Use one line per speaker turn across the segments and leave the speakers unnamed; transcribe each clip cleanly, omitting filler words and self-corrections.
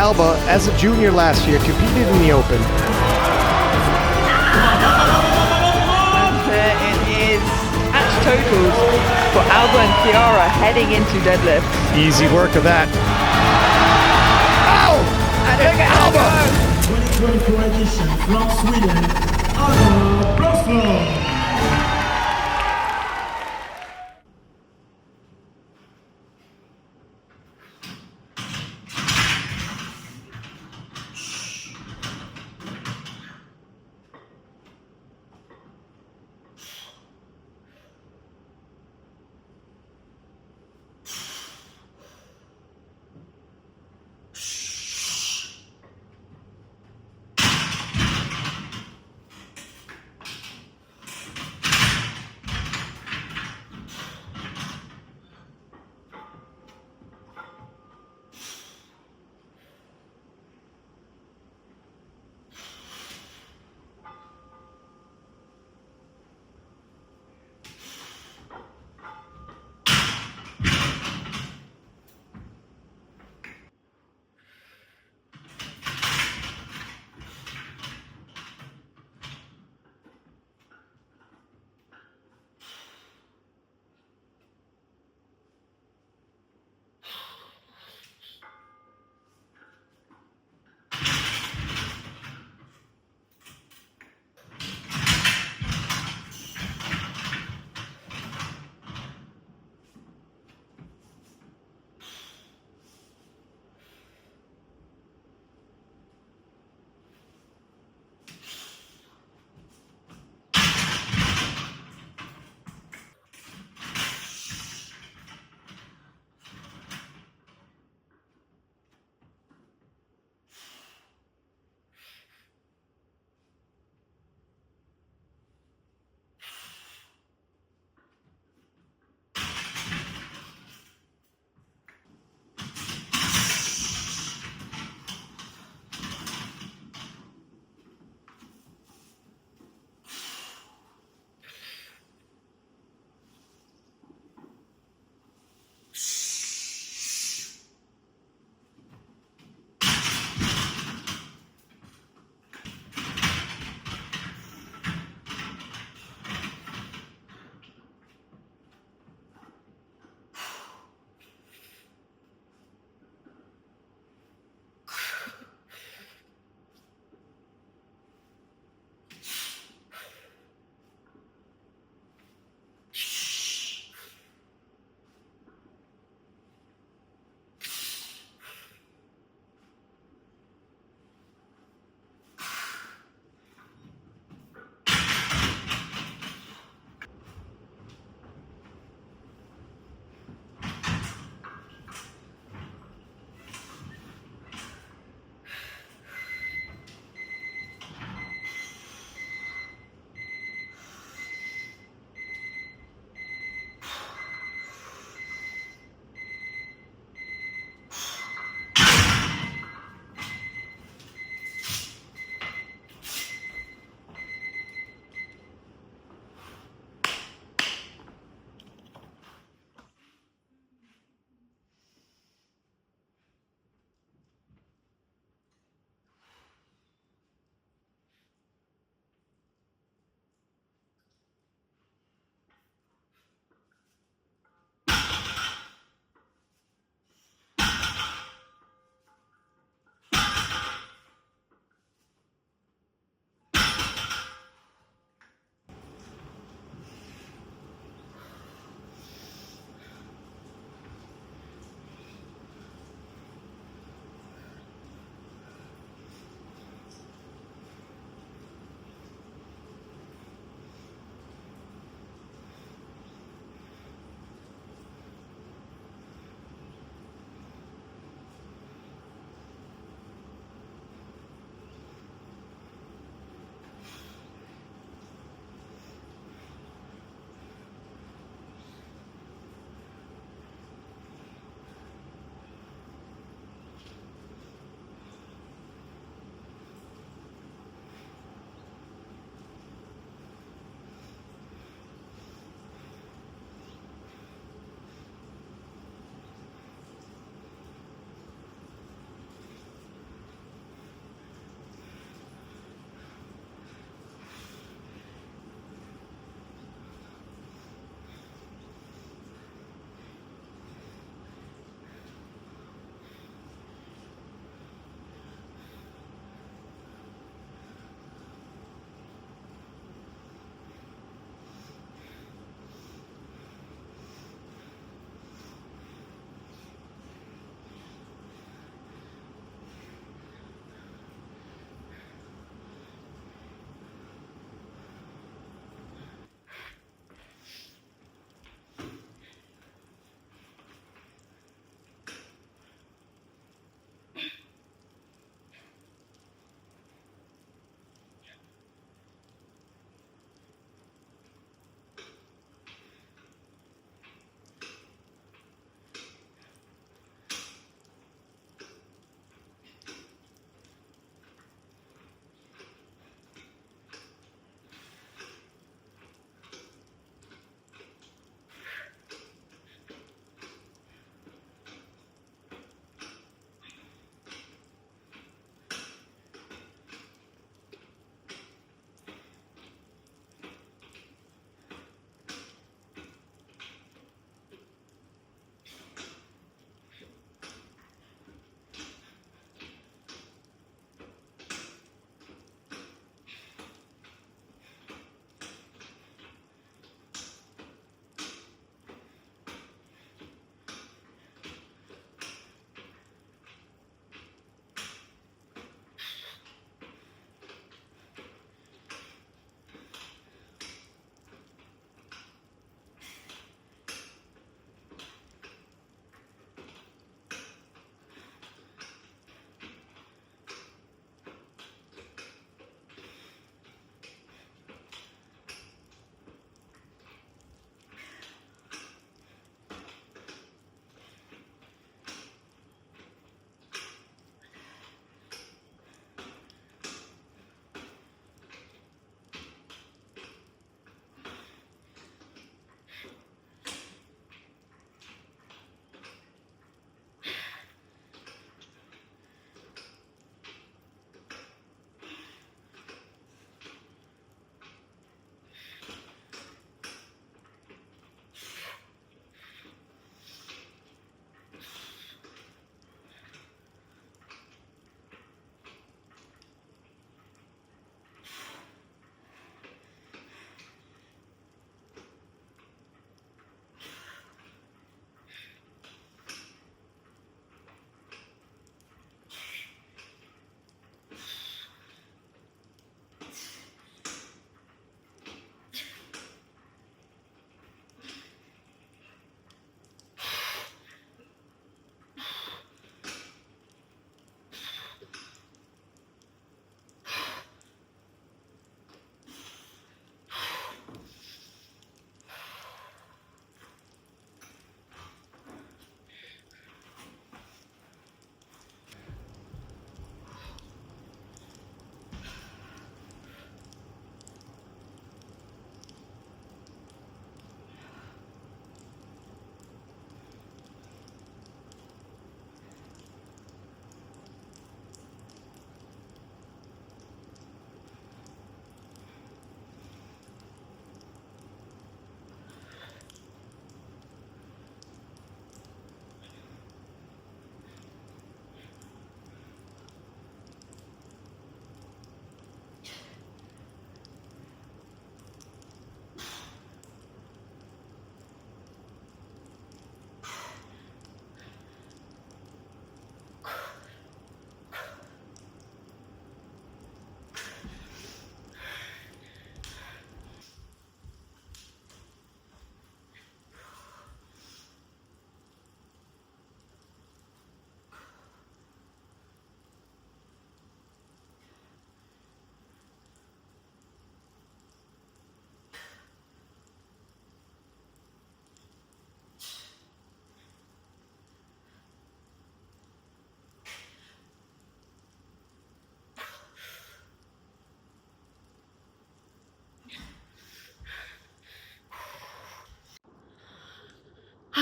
Alba, as a junior last year, competed in the Open.
There it is. Match totals for Alba and Chiara heading into deadlift.
Easy work of that. Ow!
And look at Alba!
2024 edition from Sweden, Alba Boström.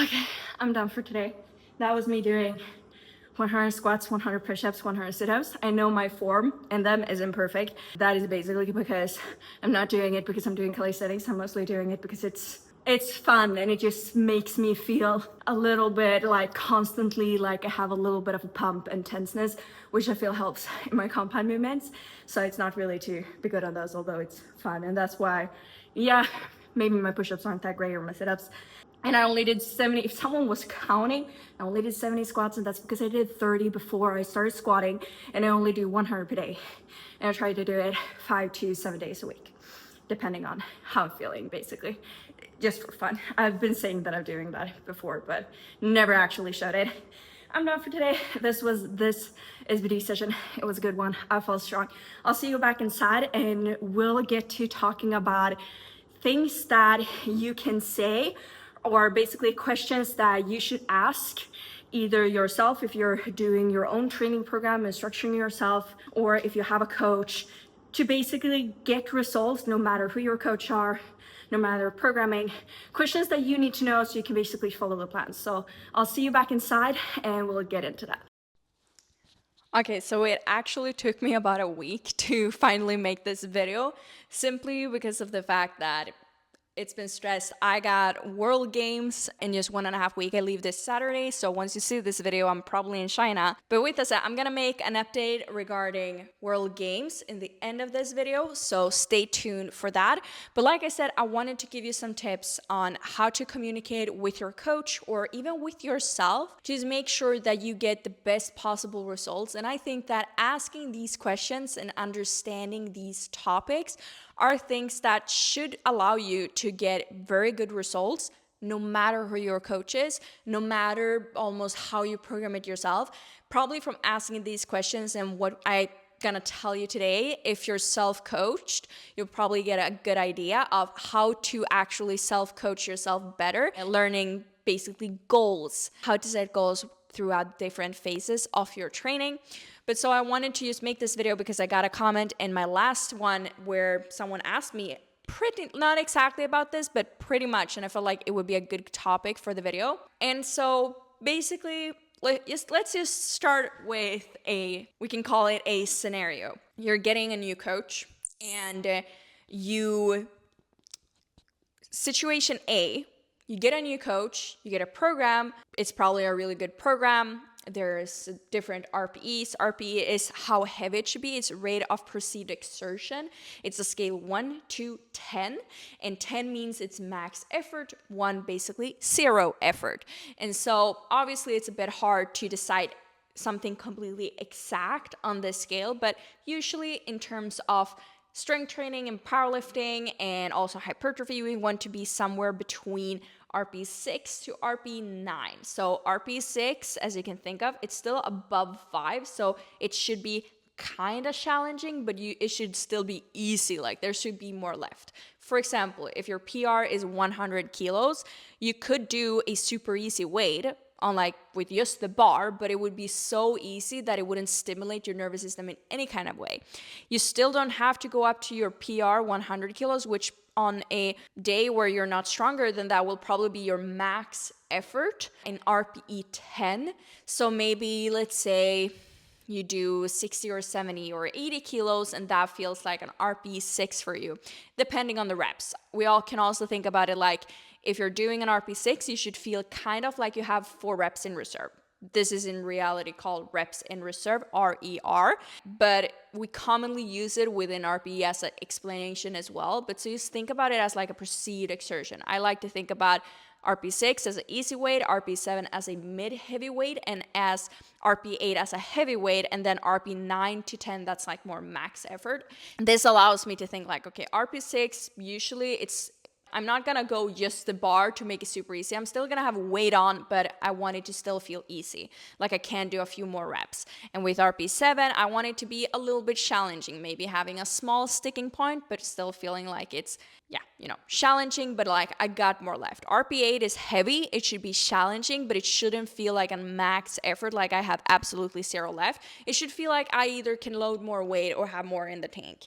Okay, I'm done for today. That was me doing 100 squats, 100 push-ups, 100 sit-ups. I know my form in them isn't perfect. That is basically because I'm not doing it because I'm doing calisthenics. I'm mostly doing it because it's fun and it just makes me feel a little bit like constantly like I have a little bit of a pump and tenseness, which I feel helps in my compound movements. So it's not really to be good on those, although it's fun. And that's why, yeah, maybe my push-ups aren't that great or my sit-ups. And I only did 70, if someone was counting, I only did 70 squats, and that's because I did 30 before I started squatting, and I only do 100 per day. And I try to do it 5 to 7 days a week, depending on how I'm feeling, basically, just for fun. I've been saying that I'm doing that before, but never actually showed it. I'm done for today. This SBD session. It was a good one. I felt strong. I'll see you back inside, and we'll get to talking about things that you can say, or basically questions that you should ask either yourself if you're doing your own training program and structuring yourself, or if you have a coach, to basically get results no matter who your coach are, no matter programming, questions that you need to know so you can basically follow the plan. So I'll see you back inside and we'll get into that.
Okay, so it actually took me about a week to finally make this video, simply because of the fact that it's been stressed. I got World Games in just 1.5 weeks. I leave this Saturday, so once you see this video, I'm probably in China. But with that said, I'm gonna make an update regarding World Games in the end of this video, so stay tuned for that. But like I said, I wanted to give you some tips on how to communicate with your coach or even with yourself to just make sure that you get the best possible results. And I think that asking these questions and understanding these topics are things that should allow you to get very good results no matter who your coach is, no matter almost how you program it yourself. Probably from asking these questions and what I gonna tell you today, if you're self-coached, you'll probably get a good idea of how to actually self-coach yourself better and learning basically goals, how to set goals throughout different phases of your training. But so I wanted to just make this video because I got a comment in my last one where someone asked me not exactly about this, but pretty much, and I felt like it would be a good topic for the video. And so basically, let's just start with we can call it a scenario. You're getting a new coach and situation A, you get a new coach, you get a program, it's probably a really good program. There's different RPEs. RPE is how heavy it should be. It's rate of perceived exertion. It's a scale 1 to 10, and 10 means it's max effort, 1 basically 0 effort. And so obviously it's a bit hard to decide something completely exact on this scale, but usually in terms of strength training and powerlifting and also hypertrophy, we want to be somewhere between RP6 to RP9. So RP6, as you can think of, it's still above 5, so it should be kind of challenging, but it should still be easy. Like there should be more left. For example, if your PR is 100 kilos, you could do a super easy weight on like with just the bar, but it would be so easy that it wouldn't stimulate your nervous system in any kind of way. You still don't have to go up to your PR 100 kilos, which on a day where you're not stronger than that will probably be your max effort in RPE 10. So maybe let's say you do 60 or 70 or 80 kilos and that feels like an RPE 6 for you, depending on the reps. We all can also think about it like if you're doing an RP 6, you should feel kind of like you have 4 reps in reserve. This is in reality called reps in reserve, RER, but we commonly use it within RPE as an explanation as well. But so just think about it as like a perceived exertion. I like to think about RP6 as an easy weight, RP7 as a mid-heavy weight, and as RP8 as a heavy weight, and then RP9 to 10, that's like more max effort. This allows me to think like, okay, RP6, usually I'm not gonna go just the bar to make it super easy. I'm still gonna have weight on, but I want it to still feel easy. Like I can do a few more reps. And with RP7, I want it to be a little bit challenging, maybe having a small sticking point, but still feeling like it's yeah, challenging, but like I got more left. RP8 is heavy. It should be challenging, but it shouldn't feel like a max effort, like I have absolutely zero left. It should feel like I either can load more weight or have more in the tank,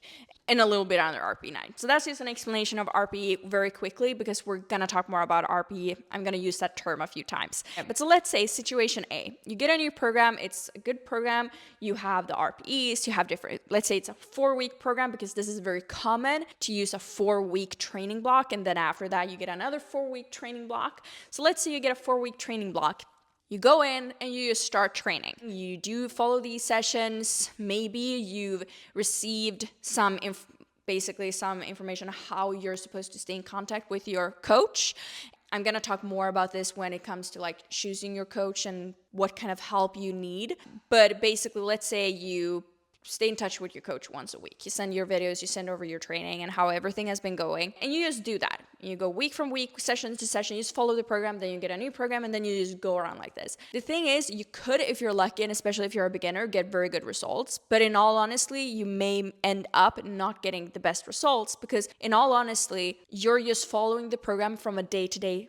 and a little bit under RP9. So that's just an explanation of RP very quickly, because we're gonna talk more about RP. I'm gonna use that term a few times. But so let's say situation A, you get a new program, it's a good program, you have the RPEs, you have different, let's say it's a 4-week program, because this is very common to use a 4-week training block, and then after that you get another 4-week training block. So let's say you get a 4-week training block. You go in and you just start training. You do follow these sessions. Maybe you've received basically some information on how you're supposed to stay in contact with your coach. I'm going to talk more about this when it comes to like choosing your coach and what kind of help you need. But basically, let's say you stay in touch with your coach once a week. You send your videos, you send over your training and how everything has been going. And you just do that. You go week from week, session to session, you just follow the program, then you get a new program, and then you just go around like this. The thing is, you could, if you're lucky, and especially if you're a beginner, get very good results. But in all honesty, you may end up not getting the best results, because in all honesty, you're just following the program from a day-to-day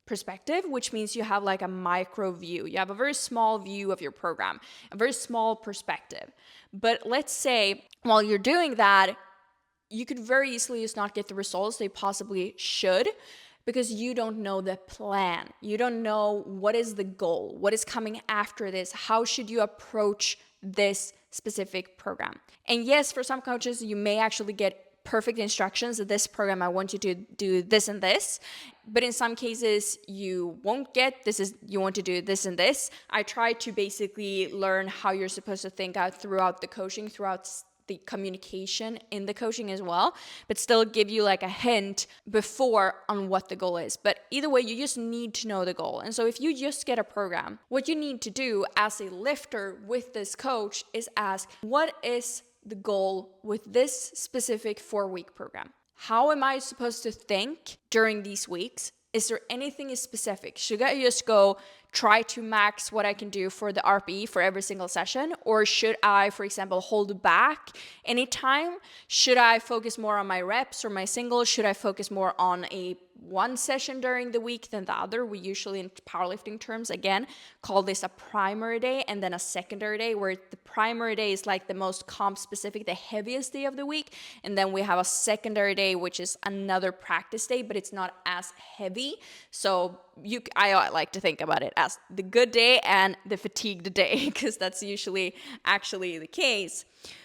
perspective, which means you have like a micro view. You have a very small view of your program, a very small perspective. But let's say while you're doing that, you could very easily just not get the results they possibly should, because you don't know the plan. You don't know what is the goal, what is coming after this, how should you approach this specific program. And yes, for some coaches, you may actually get perfect instructions that this program, I want you to do this and this. But in some cases, you won't get you want to do this and this. I try to basically learn how you're supposed to think out throughout the coaching, throughout the communication in the coaching as well, but still give you like a hint before on what the goal is. But either way, you just need to know the goal. And so if you just get a program, what you need to do as a lifter with this coach is ask, what is the goal with this specific 4-week program? How am I supposed to think during these weeks? Is there anything specific? Should I just go try to max what I can do for the RPE for every single session? Or should I, for example, hold back any time? Should I focus more on my reps or my singles? Should I focus more on one session during the week than the other? We usually, in powerlifting terms, again, call this a primary day and then a secondary day, where the primary day is like the most comp specific, the heaviest day of the week. And then we have a secondary day, which is another practice day, but it's not as heavy. So I like to think about it as the good day and the fatigued day, because that's usually actually the case.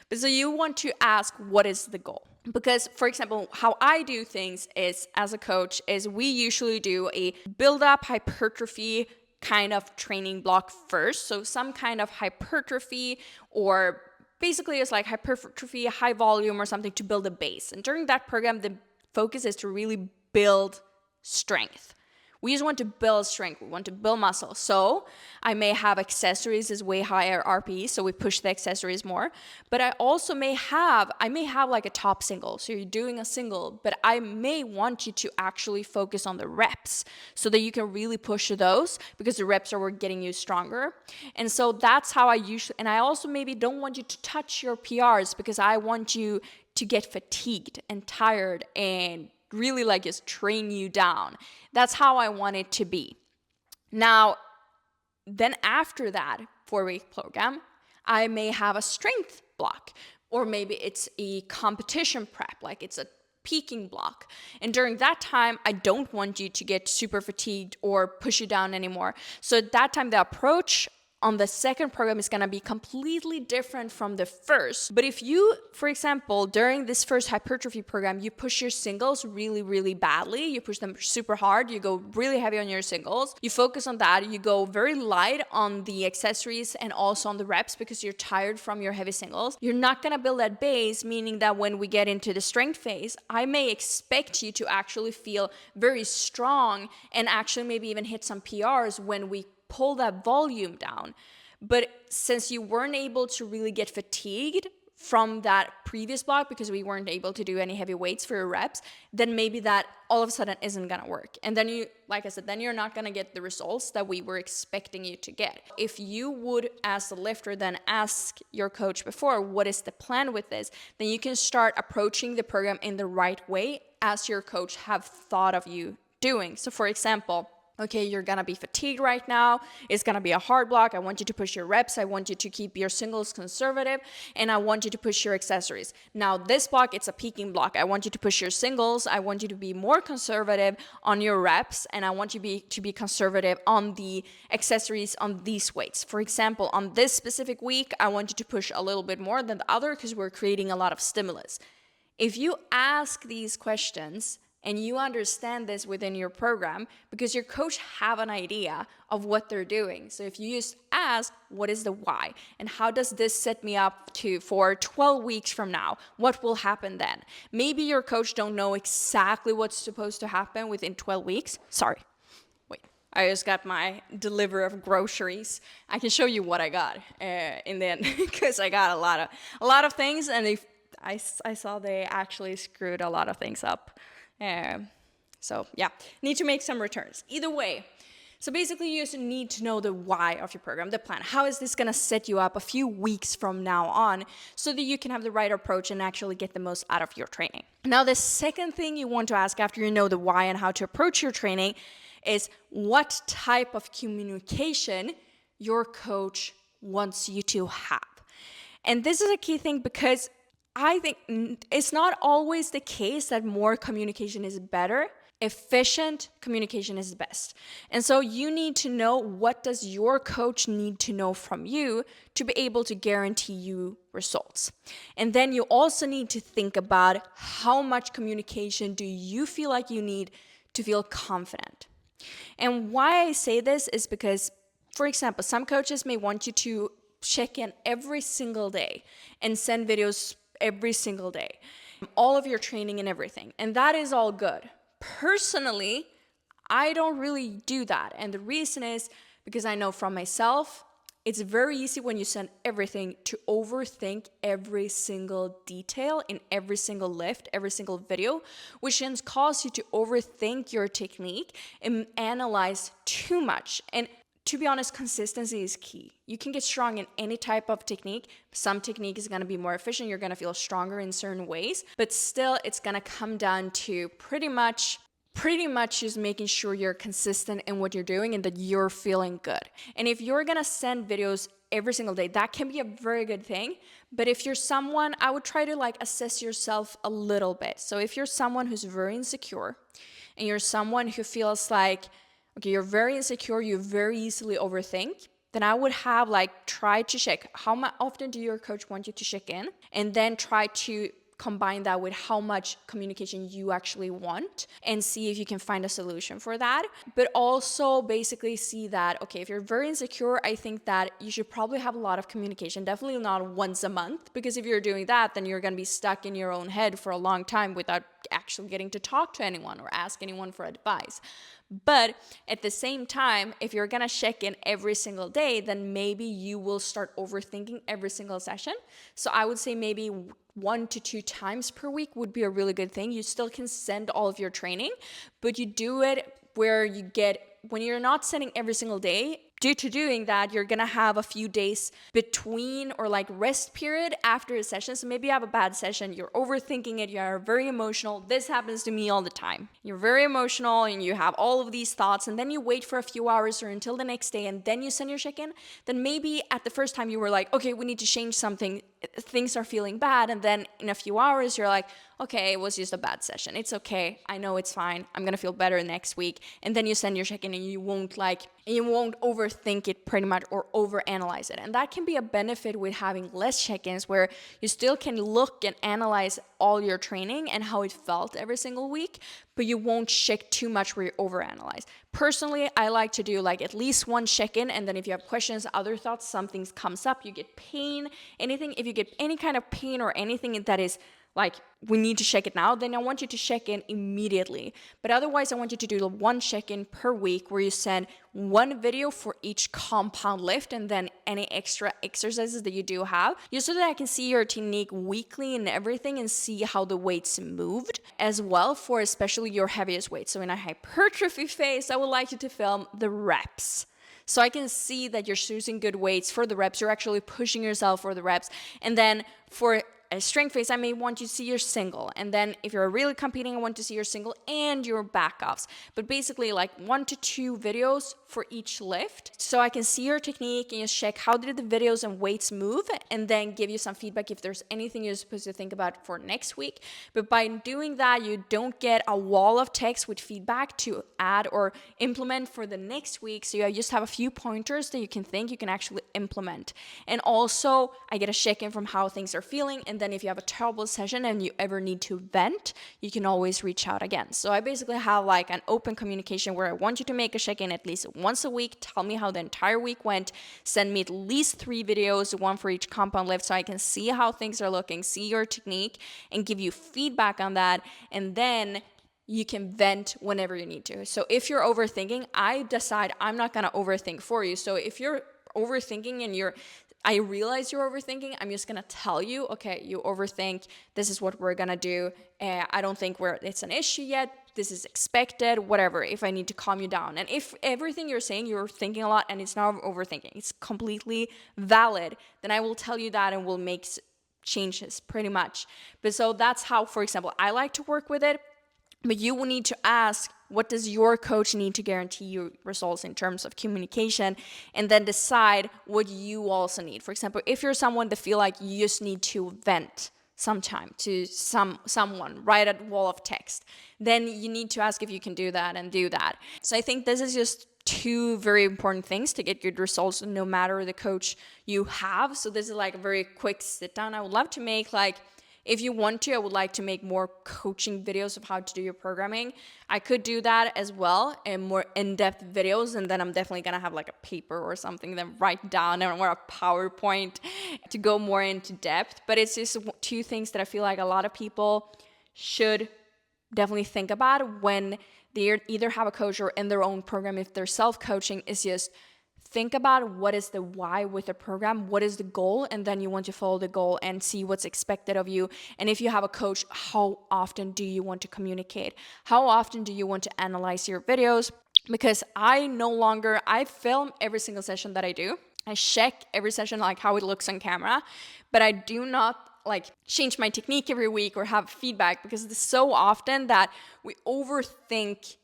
But so you want to ask, what is the goal? Because, for example, how I do things is, as a coach, is we usually do a build-up hypertrophy kind of training block first. So some kind of hypertrophy, or basically it's like hypertrophy, high volume or something to build a base. And during that program, the focus is to really build strength. We just want to build strength. We want to build muscle. So I may have accessories as way higher RPE, so we push the accessories more. But I also may have like a top single. So you're doing a single, but I may want you to actually focus on the reps so that you can really push those, because the reps are getting you stronger. And so that's how I usually, and I also maybe don't want you to touch your PRs, because I want you to get fatigued and tired and really like just train you down. That's how I want it to be. Now, then after that 4-week program, I may have a strength block, or maybe it's a competition prep, like it's a peaking block. And during that time, I don't want you to get super fatigued or push you down anymore. So at that time, the approach on the second program is going to be completely different from the first. But if you, for example, during this first hypertrophy program, you push your singles really, really badly, you push them super hard, you go really heavy on your singles, you focus on that, you go very light on the accessories and also on the reps because you're tired from your heavy singles, you're not going to build that base, meaning that when we get into the strength phase, I may expect you to actually feel very strong and actually maybe even hit some PRs when we pull that volume down. But since you weren't able to really get fatigued from that previous block because we weren't able to do any heavy weights for your reps, then maybe that all of a sudden isn't gonna work. And then you, like I said, then you're not gonna get the results that we were expecting you to get. If you would, as a lifter, then ask your coach before, what is the plan with this? Then you can start approaching the program in the right way as your coach have thought of you doing. So for example, okay, you're gonna be fatigued right now. It's gonna be a hard block. I want you to push your reps. I want you to keep your singles conservative, and I want you to push your accessories. Now, this block, it's a peaking block. I want you to push your singles. I want you to be more conservative on your reps, and I want you to be conservative on the accessories on these weights. For example, on this specific week, I want you to push a little bit more than the other because we're creating a lot of stimulus. If you ask these questions, and you understand this within your program, because your coach have an idea of what they're doing. So if you just ask, what is the why? And how does this set me up for 12 weeks from now? What will happen then? Maybe your coach don't know exactly what's supposed to happen within 12 weeks. Sorry. Wait, I just got my delivery of groceries. I can show you what I got in the end, because I got a lot of things, and I saw they actually screwed a lot of things up. So yeah, need to make some returns. Either way, so basically you just need to know the why of your program, the plan. How is this gonna set you up a few weeks from now on so that you can have the right approach and actually get the most out of your training? Now, the second thing you want to ask after you know the why and how to approach your training is what type of communication your coach wants you to have. And this is a key thing, because I think it's not always the case that more communication is better. Efficient communication is best. And so you need to know, what does your coach need to know from you to be able to guarantee you results. And then you also need to think about how much communication do you feel like you need to feel confident. And why I say this is because, for example, some coaches may want you to check in every single day and send videos every single day, all of your training and everything. And that is all good. Personally, I don't really do that. And the reason is because I know from myself, it's very easy when you send everything to overthink every single detail in every single lift, every single video, which then causes you to overthink your technique and analyze too much. And to be honest, consistency is key. You can get strong in any type of technique. Some technique is going to be more efficient. You're going to feel stronger in certain ways, but still it's going to come down to pretty much just making sure you're consistent in what you're doing and that you're feeling good. And if you're going to send videos every single day, that can be a very good thing. But if you're someone, I would try to assess yourself a little bit. So if you're someone who's very insecure and you're someone who feels like, okay, you're very insecure, you very easily overthink, then I would have try to check how often do your coach want you to check in, and then try to combine that with how much communication you actually want and see if you can find a solution for that. But also basically see that, okay, if you're very insecure, I think that you should probably have a lot of communication, definitely not once a month, because if you're doing that, then you're going to be stuck in your own head for a long time without actually getting to talk to anyone or ask anyone for advice. But at the same time, if you're going to check in every single day, then maybe you will start overthinking every single session. So I would say maybe 1 to 2 times per week would be a really good thing. You still can send all of your training, but you do it where you get, when you're not sending every single day, due to doing that, you're going to have a few days between or rest period after a session. So maybe you have a bad session, you're overthinking it, you're very emotional. This happens to me all the time. You're very emotional and you have all of these thoughts, and then you wait for a few hours or until the next day and then you send your check-in. Then maybe at the first time you were like, okay, we need to change something. Things are feeling bad. And then in a few hours, you're like, okay, it was just a bad session. It's okay. I know it's fine. I'm going to feel better next week. And then you send your check-in and you won't overthink it pretty much or overanalyze it. And that can be a benefit with having less check-ins, where you still can look and analyze all your training and how it felt every single week, but you won't check too much where you overanalyze. Personally, I like to do at least 1 check-in, and then if you have questions, other thoughts, something comes up, you get pain, anything, if you get any kind of pain or anything that is we need to check it now, then I want you to check in immediately. But otherwise, I want you to do 1 check-in per week where you send 1 video for each compound lift and then any extra exercises that you do have, just so that I can see your technique weekly and everything and see how the weights moved as well, for especially your heaviest weight. So in a hypertrophy phase, I would like you to film the reps. So I can see that you're choosing good weights for the reps. You're actually pushing yourself for the reps. And then for a strength phase, I may want you to see your single. And then if you're really competing, I want to see your single and your backups. But basically like 1 to 2 videos for each lift. So I can see your technique and just check how did the videos and weights move, and then give you some feedback if there's anything you're supposed to think about for next week. But by doing that, you don't get a wall of text with feedback to add or implement for the next week. So you just have a few pointers that you can actually implement. And also I get a check-in from how things are feeling. And then if you have a terrible session and you ever need to vent, you can always reach out again. So I basically have like an open communication where I want you to make a check-in at least once a week. Tell me how the entire week went. Send me at least 3 videos, 1 for each compound lift, so I can see how things are looking, see your technique, and give you feedback on that. And then you can vent whenever you need to. So if you're overthinking, I decide I'm not gonna overthink for you. So if you're overthinking and I realize you're overthinking, I'm just gonna tell you, okay, you overthink, this is what we're gonna do. I don't think it's an issue yet, this is expected, whatever, if I need to calm you down. And if everything you're saying, you're thinking a lot and it's not overthinking, it's completely valid, then I will tell you that and we'll make changes pretty much. But so that's how, for example, I like to work with it. But you will need to ask, what does your coach need to guarantee you results in terms of communication, and then decide what you also need. For example, if you're someone that feel like you just need to vent sometime to someone, write a wall of text, then you need to ask if you can do that and do that. So I think this is just 2 very important things to get good results no matter the coach you have. So this is like a very quick sit down. I would love to make if you want to, I would like to make more coaching videos of how to do your programming. I could do that as well, and more in-depth videos, and then I'm definitely gonna have like a paper or something that write down or a PowerPoint to go more into depth. But it's just 2 things that I feel like a lot of people should definitely think about when they either have a coach or in their own program. If they're self-coaching, is just think about what is the why with the program, what is the goal, and then you want to follow the goal and see what's expected of you. And if you have a coach, how often do you want to communicate? How often do you want to analyze your videos? Because I film every single session that I do. I check every session, like how it looks on camera, but I do not change my technique every week or have feedback, because it's so often that we overthink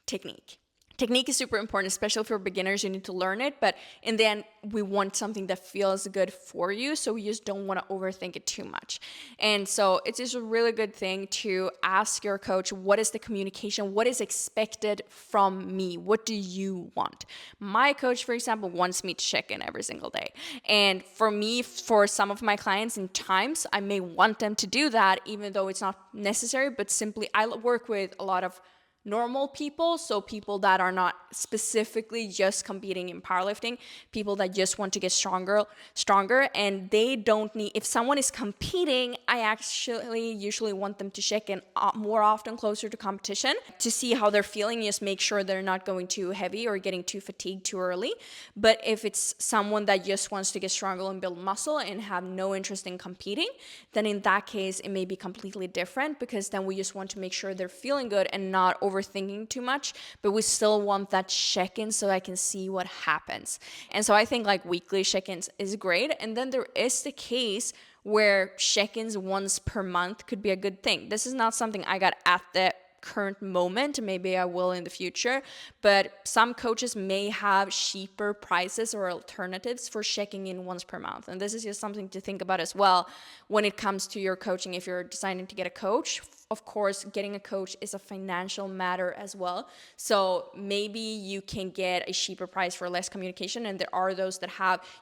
technique. Technique is super important, especially for beginners. You need to learn it, but in the end, we want something that feels good for you, so we just don't want to overthink it too much. And so it's just a really good thing to ask your coach, what is the communication? What is expected from me? What do you want? My coach, for example, wants me to check in every single day. And for me, for some of my clients, in times, I may want them to do that, even though it's not necessary, but simply I work with a lot of normal people, so people that are not specifically just competing in powerlifting, people that just want to get stronger, and they don't need, if someone is competing, I actually usually want them to check in more often closer to competition to see how they're feeling, just make sure they're not going too heavy or getting too fatigued too early. But if it's someone that just wants to get stronger and build muscle and have no interest in competing, then in that case, it may be completely different, because then we just want to make sure they're feeling good and not overthinking too much, but we still want that check-in so I can see what happens. And so I think weekly check-ins is great. And then there is the case where check-ins once per month could be a good thing. This is not something I got at the current moment, maybe I will in the future, but some coaches may have cheaper prices or alternatives for checking in once per month. And this is just something to think about as well when it comes to your coaching. If you're deciding to get a coach, of course, getting a coach is a financial matter as well. So maybe you can get a cheaper price for less communication. And there are those that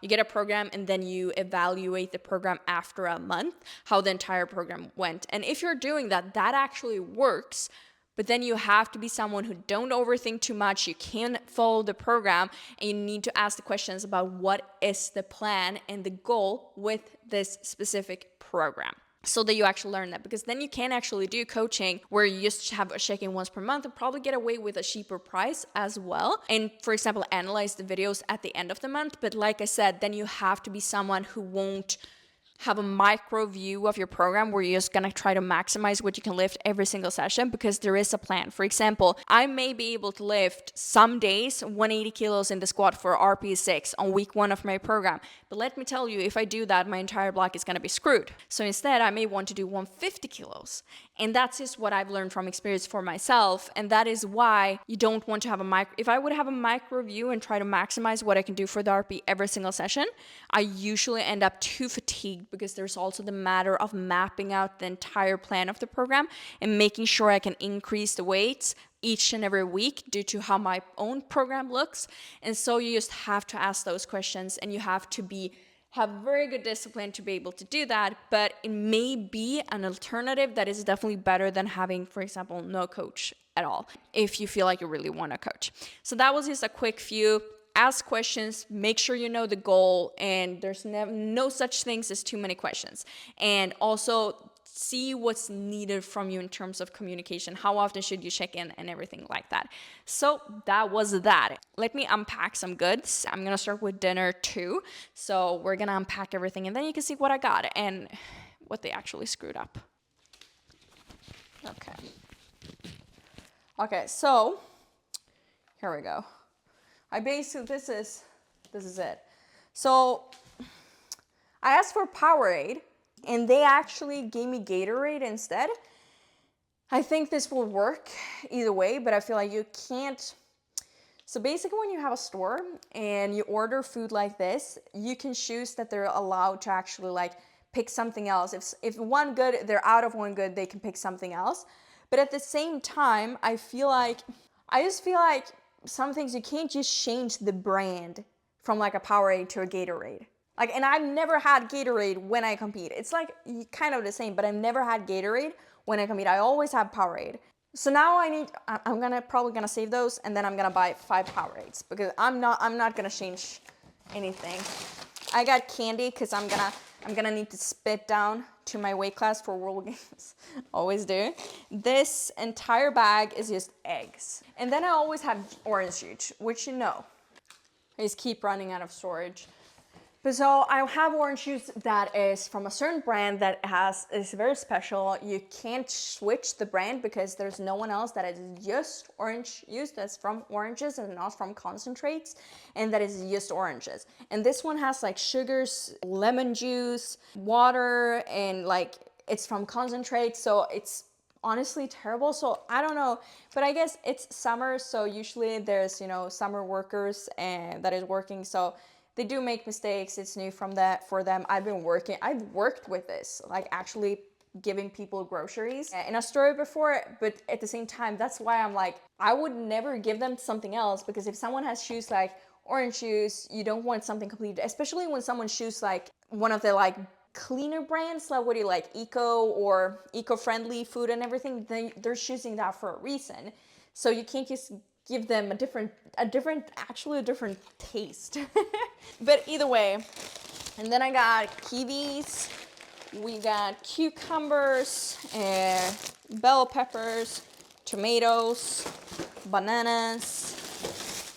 you get a program and then you evaluate the program after a month, how the entire program went. And if you're doing that, that actually works. But then you have to be someone who don't overthink too much. You can follow the program, and you need to ask the questions about what is the plan and the goal with this specific program, so that you actually learn that. Because then you can actually do coaching where you just have a check-in once per month and probably get away with a cheaper price as well. And for example, analyze the videos at the end of the month. But like I said, then you have to be someone who won't have a micro view of your program where you're just gonna try to maximize what you can lift every single session, because there is a plan. For example, I may be able to lift some days 180 kilos in the squat for RP6 on week 1 of my program. But let me tell you, if I do that, my entire block is gonna be screwed. So instead, I may want to do 150 kilos. And that's just what I've learned from experience for myself. And that is why you don't want to have a micro. If I would have a micro view and try to maximize what I can do for the RP every single session, I usually end up too fatigued, because there's also the matter of mapping out the entire plan of the program and making sure I can increase the weights each and every week due to how my own program looks. And so you just have to ask those questions, and you have to have very good discipline to be able to do that. But it may be an alternative that is definitely better than having, for example, no coach at all, if you feel like you really want a coach. So that was just a quick few. Ask questions, make sure you know the goal, and there's no such things as too many questions. And also see what's needed from you in terms of communication. How often should you check in and everything like that. So that was that. Let me unpack some goods. I'm gonna start with dinner too. So we're gonna unpack everything, and then you can see what I got and what they actually screwed up. Okay, so here we go. This is it. So I asked for Powerade, and they actually gave me Gatorade instead. I think this will work either way, but I feel like you can't. So basically, when you have a store and you order food like this, you can choose that they're allowed to actually like pick something else. If one good, they're out of one good, they can pick something else. But at the same time, I just feel like some things you can't just change the brand from like a Powerade to a Gatorade. Like, and I've never had Gatorade when I compete. It's like kind of the same, but I've never had Gatorade when I compete. I always have Powerade. So now I'm probably gonna save those, and then I'm gonna buy 5 Powerades, because I'm not gonna change anything. I got candy because I'm gonna need to spit down to my weight class for World Games. Always do. This entire bag is just eggs. And then I always have orange juice, which you know. I just keep running out of storage. But so I have orange juice that is from a certain brand that is very special. You can't switch the brand because there's no one else that is just orange juice that's from oranges and not from concentrates, and that is just oranges. And this one has like sugars, lemon juice, water, and like it's from concentrate, so it's honestly terrible. So I don't know, but I guess it's summer, so usually there's, summer workers and that is working, so they do make mistakes. It's new for them. I've worked with this, like actually giving people groceries in a store before, but at the same time, that's why I'm like, I would never give them something else, because if someone has shoes like orange juice, you don't want something completely, especially when someone chooses like one of the like cleaner brands, like what do you like, eco or eco-friendly food and everything, they're choosing that for a reason. So you can't just give them a different taste. But either way, and then I got kiwis, we got cucumbers, bell peppers, tomatoes, bananas,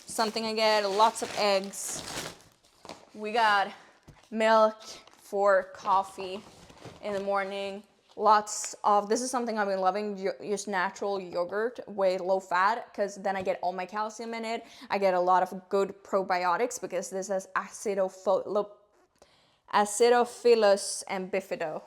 something I get, lots of eggs. We got milk for coffee in the morning. This is something I've been loving, just natural yogurt with low fat, because then I get all my calcium in it. I get a lot of good probiotics because this has Acidophilus and bifido.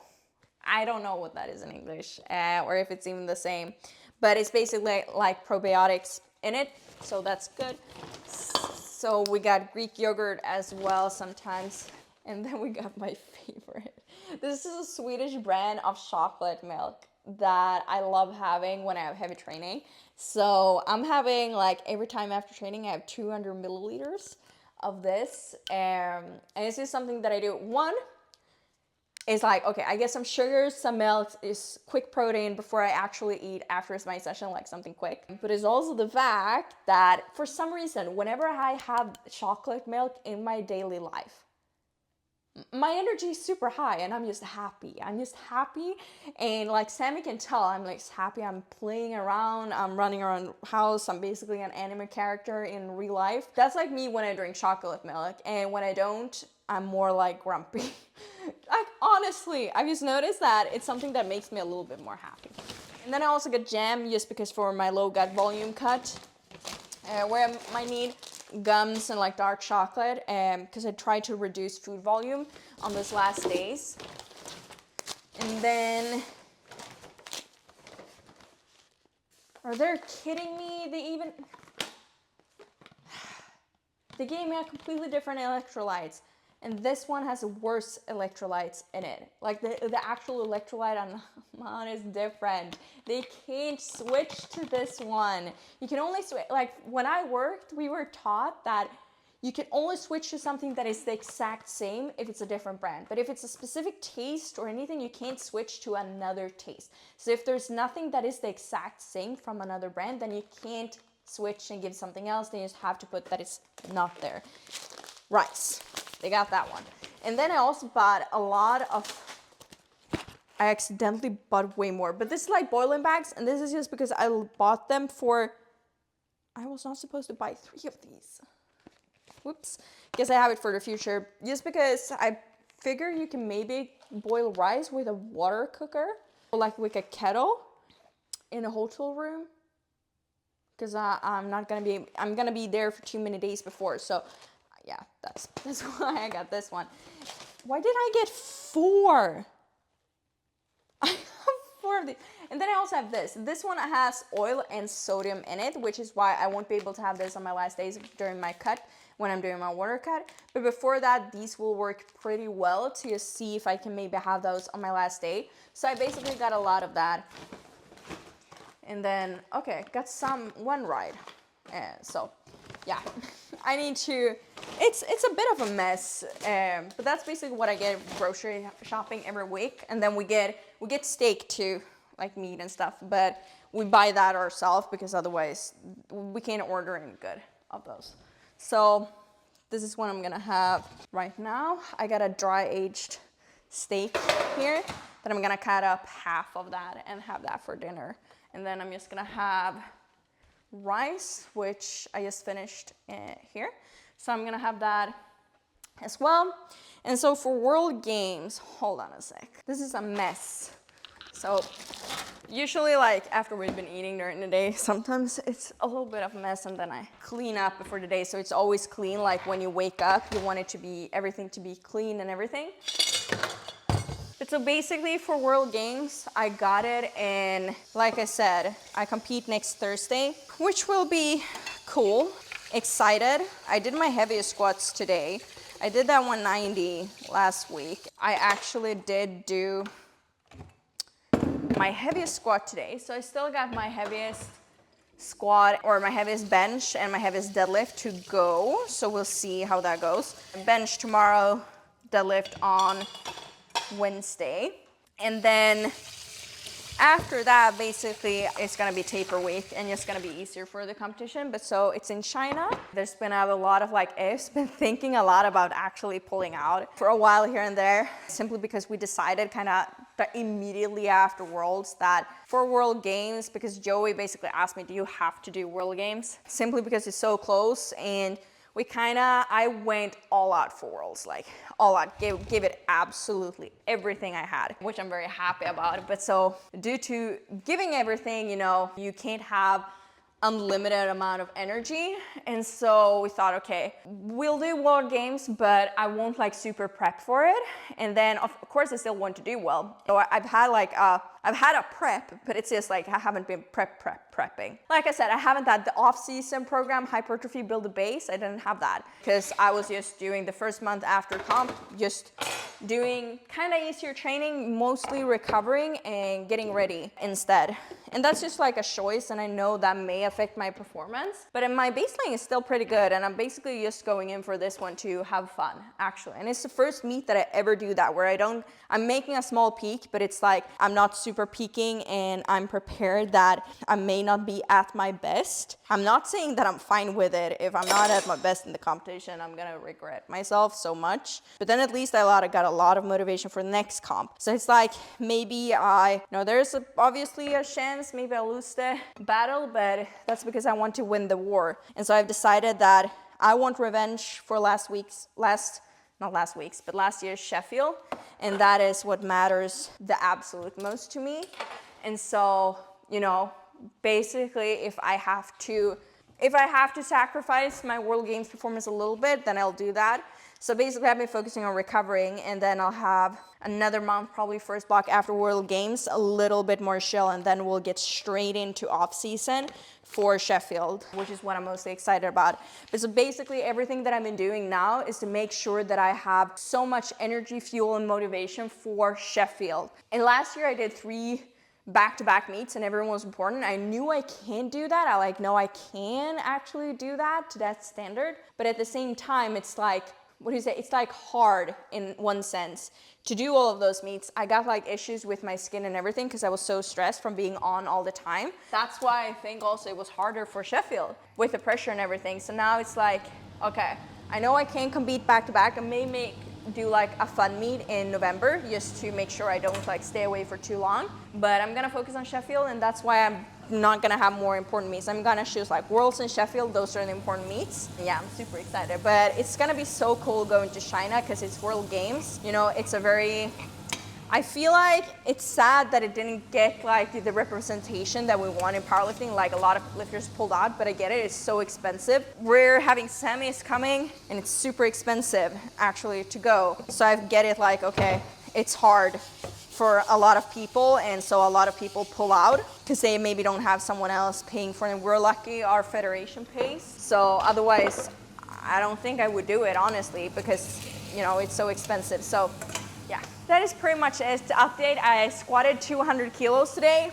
I don't know what that is in English, or if it's even the same, but it's basically like probiotics in it, so that's good. So we got Greek yogurt as well sometimes, and then we got my favorite. This is a Swedish brand of chocolate milk that I love having when I have heavy training. So I'm having, like, every time after training, I have 200 milliliters of this. And this is something that I do. One is like, okay, I get some sugars, some milk, is quick protein before I actually eat after my session, like something quick. But it's also the fact that for some reason, whenever I have chocolate milk in my daily life, my energy is super high and I'm just happy. And like Sammy can tell, I'm like happy. I'm playing around. I'm running around the house. I'm basically an anime character in real life. That's like me when I drink chocolate milk. And when I don't, I'm more like grumpy. Like honestly, I've just noticed that it's something that makes me a little bit more happy. And then I also get jam just because for my low gut volume cut, where I might need gums and like dark chocolate, because I try to reduce food volume on these last days. And then, are they kidding me? They gave me a completely different electrolytes. And this one has worse electrolytes in it. Like the actual electrolyte on mine is different. They can't switch to this one. You can only switch, like when I worked, we were taught that you can only switch to something that is the exact same if it's a different brand. But if it's a specific taste or anything, you can't switch to another taste. So if there's nothing that is the exact same from another brand, then you can't switch and give something else. Then you just have to put that it's not there. Rice. They got that one. And then I also bought a lot of, I accidentally bought way more, but this is like boiling bags, and this is just because I bought them for, I was not supposed to buy 3 of these. Whoops. Guess I have it for the future. Just because I figure you can maybe boil rice with a water cooker, or like with a kettle in a hotel room. Because I'm gonna be there for too many days before, so yeah, that's why I got this one. Why did I get 4? I have 4 of these. And then I also have this. This one has oil and sodium in it, which is why I won't be able to have this on my last days during my cut, when I'm doing my water cut. But before that, these will work pretty well to just see if I can maybe have those on my last day. So I basically got a lot of that. And then, okay, got one ride. So yeah, I need to, it's a bit of a mess, but that's basically what I get grocery shopping every week. And then we get steak too, like meat and stuff, but we buy that ourselves because otherwise we can't order any good of those. So this is what I'm gonna have right now. I got a dry aged steak here that I'm gonna cut up half of that and have that for dinner. And then I'm just gonna have rice, which I just finished here. So I'm gonna have that as well. And so for World Games, hold on a sec. This is a mess. So usually like after we've been eating during the day, sometimes it's a little bit of a mess and then I clean up before the day. So it's always clean. Like when you wake up, you want it to be, everything to be clean and everything. But so basically for World Games, I got it, and like I said, I compete next Thursday, which will be cool. Excited. I did my heaviest squats today. I did that 190 last week. I actually did do my heaviest squat today. So I still got my heaviest squat or my heaviest bench and my heaviest deadlift to go. So we'll see how that goes. Bench tomorrow, deadlift on Wednesday. And then after that, basically, it's gonna be taper week and it's gonna be easier for the competition. But so it's in China. There's been a lot of like ifs, been thinking a lot about actually pulling out for a while here and there, simply because we decided kind of immediately after Worlds that for World Games, because Joey basically asked me, do you have to do World Games? Simply because it's so close, and I went all out for Worlds, like all out, gave it absolutely everything I had, which I'm very happy about. But so due to giving everything, you know, you can't have unlimited amount of energy. And so we thought, okay, we'll do World Games, but I won't like super prep for it. And then of course I still want to do well. So I've had a prep, but it's just like I haven't been prepping. Like I said, I haven't had the off-season program, hypertrophy, build a base. I didn't have that because I was just doing the first month after comp, just doing kind of easier training, mostly recovering and getting ready instead. And that's just like a choice, and I know that may affect my performance, but my baseline is still pretty good, and I'm basically just going in for this one to have fun, actually. And it's the first meet that I ever do that, where I'm making a small peak, but it's like I'm not super peaking, and I'm prepared that I may not be at my best. I'm not saying that I'm fine with it. If I'm not at my best in the competition, I'm gonna regret myself so much. But then at least I got a lot of motivation for the next comp. So it's like maybe there's obviously a chance maybe I'll lose the battle, but that's because I want to win the war. And so I've decided that I want revenge for last not last week's, but last year's Sheffield. And that is what matters the absolute most to me. And so, you know, basically if I have to sacrifice my World Games performance a little bit, then I'll do that. So basically I've been focusing on recovering, and then I'll have another month, probably first block after World Games, a little bit more chill, and then we'll get straight into off season for Sheffield, which is what I'm mostly excited about. But so basically everything that I've been doing now is to make sure that I have so much energy, fuel, and motivation for Sheffield. And last year I did 3 back-to-back meets and everyone was important. I knew I can't do that. I know I can actually do that to that standard. But at the same time, it's like, what do you say? It's like hard in one sense to do all of those meets. I got like issues with my skin and everything because I was so stressed from being on all the time. That's why I think also it was harder for Sheffield with the pressure and everything. So now it's like, okay, I know I can't compete back-to-back. I may do like a fun meet in November just to make sure I don't like stay away for too long, but I'm gonna focus on Sheffield, and that's why I'm not gonna have more important meets. I'm gonna choose like Worlds and Sheffield. Those are the important meets. Yeah, I'm super excited, but it's gonna be so cool going to China because it's World Games. You know, it's a very, I feel like it's sad that it didn't get like the representation that we want in powerlifting. Like a lot of lifters pulled out, but I get it, it's so expensive. We're having semis coming and it's super expensive actually to go. So I get it, like, okay, it's hard for a lot of people, and so a lot of people pull out because they maybe don't have someone else paying for it. We're lucky our federation pays. So otherwise, I don't think I would do it, honestly, because, you know, it's so expensive. So yeah, that is pretty much it to update. I squatted 200 kilos today,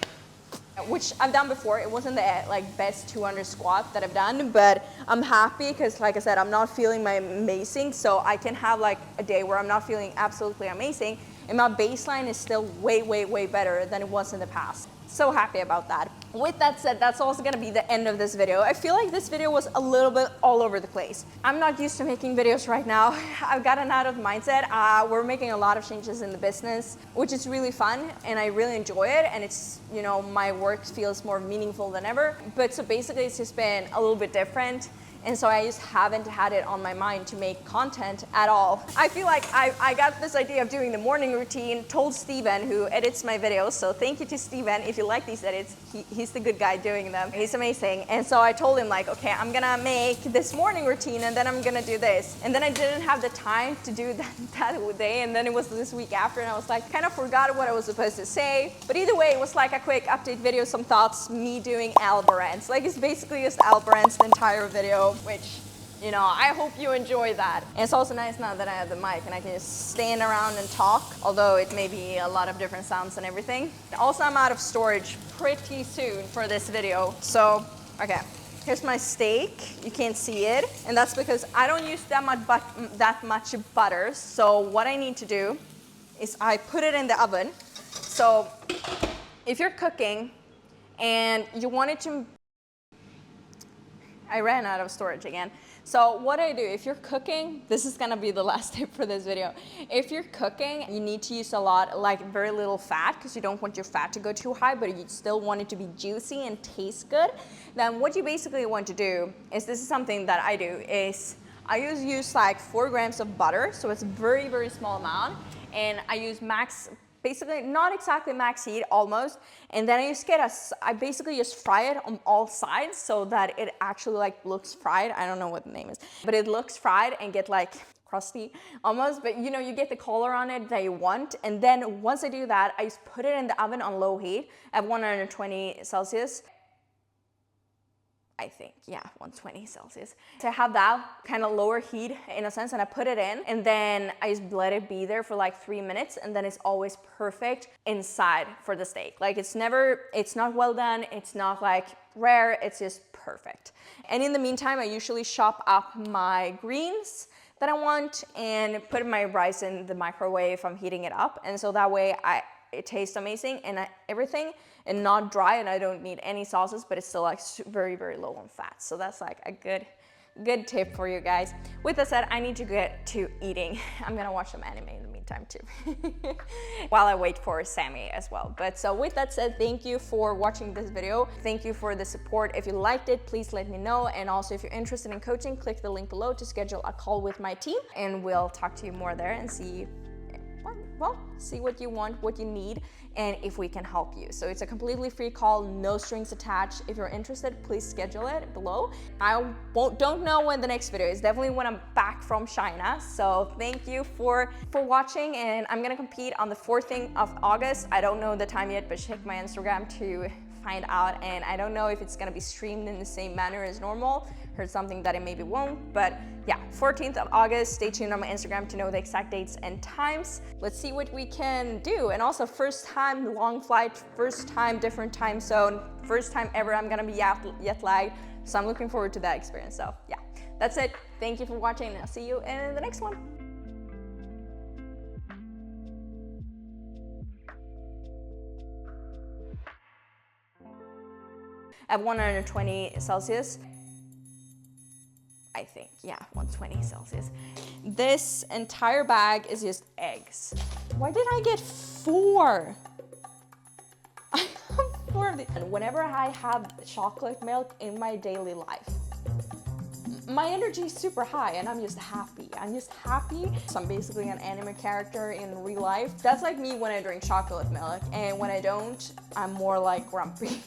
which I've done before. It wasn't the like best 200 squat that I've done, but I'm happy because, like I said, I'm not feeling my amazing. So I can have like a day where I'm not feeling absolutely amazing, and my baseline is still way, way, way better than it was in the past. So happy about that. With that said, that's also gonna be the end of this video. I feel like this video was a little bit all over the place. I'm not used to making videos right now. I've gotten out of the mindset. We're making a lot of changes in the business, which is really fun, and I really enjoy it. And it's, you know, my work feels more meaningful than ever. But so basically it's just been a little bit different. And so I just haven't had it on my mind to make content at all. I feel like I got this idea of doing the morning routine, told Steven, who edits my videos, so thank you to Steven if you like these edits. He's the good guy doing them. He's amazing. And so I told him, like, okay, I'm gonna make this morning routine and then I'm gonna do this. And then I didn't have the time to do that day, and then it was this week after, and I was like, kind of forgot what I was supposed to say. But either way, it was like a quick update video, some thoughts, me doing Alba rants. Like, it's basically just Alba rants the entire video, which, you know, I hope you enjoy that. And it's also nice now that I have the mic and I can just stand around and talk, although it may be a lot of different sounds and everything. Also, I'm out of storage pretty soon for this video. So, okay, here's my steak. You can't see it. And that's because I don't use that much butter. So what I need to do is I put it in the oven. So if you're cooking and you want it to, I ran out of storage again. So what I do, if you're cooking, this is gonna be the last tip for this video. If you're cooking, you need to use a lot, like very little fat, because you don't want your fat to go too high, but you still want it to be juicy and taste good. Then what you basically want to do is, this is something that I do, is I use like 4 grams of butter, so it's a very, very small amount, and I use basically not exactly max heat, almost, and then I basically just fry it on all sides so that it actually like looks fried. I don't know what the name is, but it looks fried and get like crusty almost, but you know, you get the color on it that you want. And then once I do that, I just put it in the oven on low heat at 120 Celsius. I think, yeah, 120 Celsius. So I have that kind of lower heat in a sense, and I put it in, and then I just let it be there for like 3 minutes, and then it's always perfect inside for the steak. Like, it's not well done, it's not like rare, it's just perfect. And in the meantime, I usually chop up my greens that I want and put my rice in the microwave if I'm heating it up. And so that way it tastes amazing and everything, and not dry, and I don't need any sauces, but it's still like very, very low on fat. So that's like a good Good tip for you guys. With that said, I need to get to eating. I'm gonna watch some anime in the meantime too. While I wait for Sammy as well. But so with that said, thank you for watching this video. Thank you for the support. If you liked it, please let me know. And also if you're interested in coaching, click the link below to schedule a call with my team. And we'll talk to you more there and see, well, see what you want, what you need, and if we can help you. So it's a completely free call, no strings attached. If you're interested, please schedule it below. I don't know when the next video is, definitely when I'm back from China. So thank you for watching, and I'm gonna compete on the 14th of August. I don't know the time yet, but check my Instagram to find out. And I don't know if it's gonna be streamed in the same manner as normal. Heard something that it maybe won't, but yeah, 14th of August. Stay tuned on my Instagram to know the exact dates and times. Let's see what we can do. And also first time long flight, first time different time zone, first time ever I'm gonna be jet lagged. So I'm looking forward to that experience. So yeah, that's it. Thank you for watching, and I'll see you in the next one. At 120 Celsius. I think, yeah, 120 Celsius. This entire bag is just eggs. Why did I get 4? I have 4 of these. And whenever I have chocolate milk in my daily life, my energy is super high and I'm just happy. So I'm basically an anime character in real life. That's like me when I drink chocolate milk, and when I don't, I'm more like grumpy.